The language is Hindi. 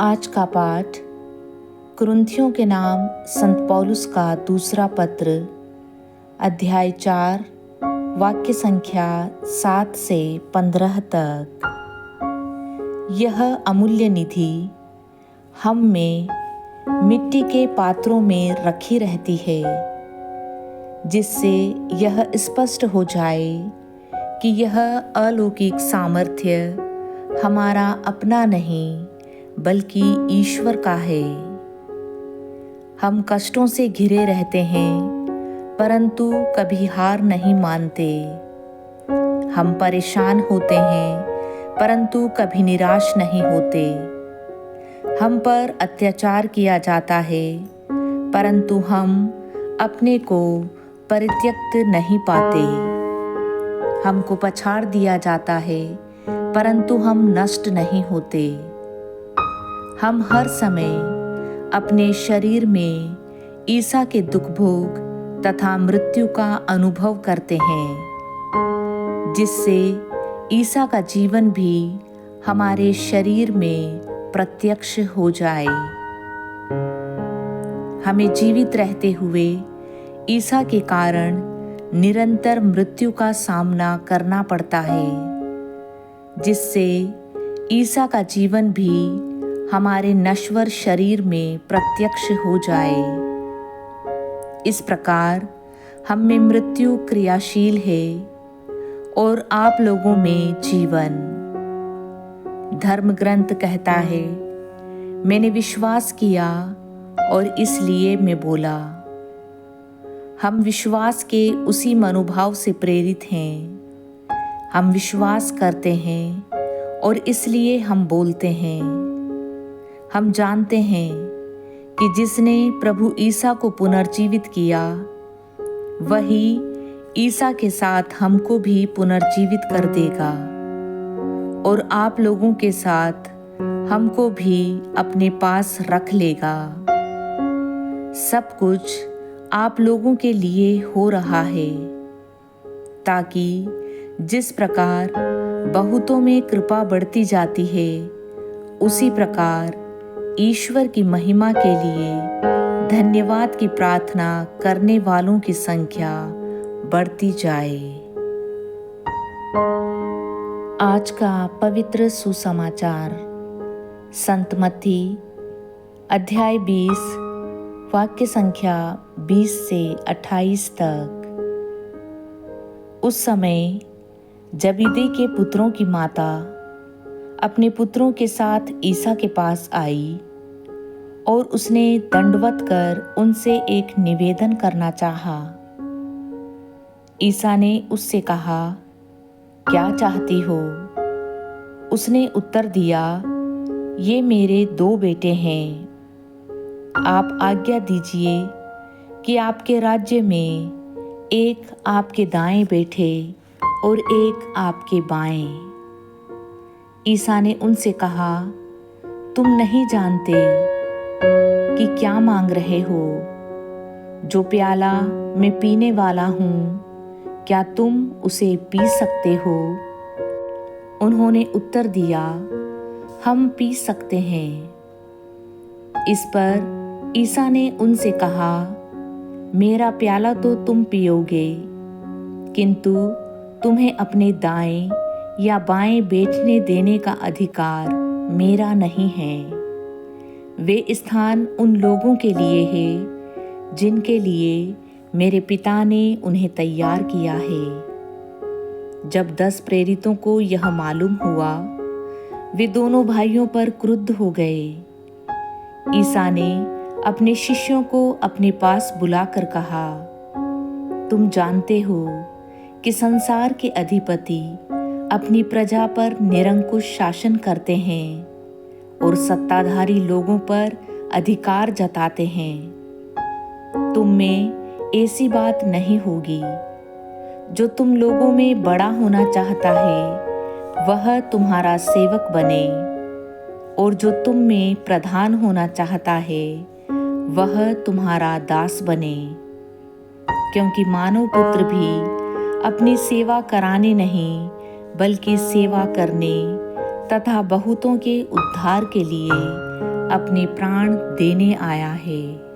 आज का पाठ कुरिन्थियों के नाम संत पौलुस का दूसरा पत्र, अध्याय 4, वाक्य संख्या 7 से 15 तक। यह अमूल्य निधि हम में मिट्टी के पात्रों में रखी रहती है, जिससे यह स्पष्ट हो जाए कि यह अलौकिक सामर्थ्य हमारा अपना नहीं बल्कि ईश्वर का है। हम कष्टों से घिरे रहते हैं, परंतु कभी हार नहीं मानते। हम परेशान होते हैं, परंतु कभी निराश नहीं होते। हम पर अत्याचार किया जाता है, परंतु हम अपने को परित्यक्त नहीं पाते। हमको पछाड़ दिया जाता है, परंतु हम नष्ट नहीं होते। हम हर समय अपने शरीर में ईसा के दुख भोग तथा मृत्यु का अनुभव करते हैं, जिससे ईसा का जीवन भी हमारे शरीर में प्रत्यक्ष हो जाए। हमें जीवित रहते हुए ईसा के कारण निरंतर मृत्यु का सामना करना पड़ता है, जिससे ईसा का जीवन भी हमारे नश्वर शरीर में प्रत्यक्ष हो जाए। इस प्रकार हम में मृत्यु क्रियाशील है और आप लोगों में जीवन। धर्म ग्रंथ कहता है, मैंने विश्वास किया और इसलिए मैं बोला। हम विश्वास के उसी मनोभाव से प्रेरित हैं। हम विश्वास करते हैं और इसलिए हम बोलते हैं। हम जानते हैं कि जिसने प्रभु ईसा को पुनर्जीवित किया, वही ईसा के साथ हमको भी पुनर्जीवित कर देगा और आप लोगों के साथ हमको भी अपने पास रख लेगा। सब कुछ आप लोगों के लिए हो रहा है, ताकि जिस प्रकार बहुतों में कृपा बढ़ती जाती है, उसी प्रकार ईश्वर की महिमा के लिए धन्यवाद की प्रार्थना करने वालों की संख्या बढ़ती जाए। आज का पवित्र सुसमाचार संत मत्ती अध्याय 20, वाक्य संख्या 20 से 28 तक। उस समय जबीदई के पुत्रों की माता अपने पुत्रों के साथ ईसा के पास आई और उसने दंडवत कर उनसे एक निवेदन करना चाहा। ईसा ने उससे कहा, क्या चाहती हो? उसने उत्तर दिया, ये मेरे 2 बेटे हैं। आप आज्ञा दीजिए कि आपके राज्य में एक आपके दाएं बैठे और एक आपके बाएं। ईसा ने उनसे कहा, तुम नहीं जानते कि क्या मांग रहे हो। जो प्याला मैं पीने वाला हूँ, क्या तुम उसे पी सकते हो? उन्होंने उत्तर दिया, हम पी सकते हैं। इस पर ईसा ने उनसे कहा, मेरा प्याला तो तुम पियोगे, किंतु तुम्हें अपने दाएं या बाएं बैठने देने का अधिकार मेरा नहीं है। वे स्थान उन लोगों के लिए है जिनके लिए मेरे पिता ने उन्हें तैयार किया है। जब 10 प्रेरितों को यह मालूम हुआ, वे दोनों भाइयों पर क्रुद्ध हो गए। ईसा ने अपने शिष्यों को अपने पास बुलाकर कहा, तुम जानते हो कि संसार के अधिपति अपनी प्रजा पर निरंकुश शासन करते हैं और सत्ताधारी लोगों पर अधिकार जताते हैं। तुम में ऐसी बात नहीं होगी। जो तुम लोगों में बड़ा होना चाहता है, वह तुम्हारा सेवक बने, और जो तुम में प्रधान होना चाहता है, वह तुम्हारा दास बने। क्योंकि मानव पुत्र भी अपनी सेवा कराने नहीं, बल्कि सेवा करने तथा बहुतों के उद्धार के लिए अपने प्राण देने आया है।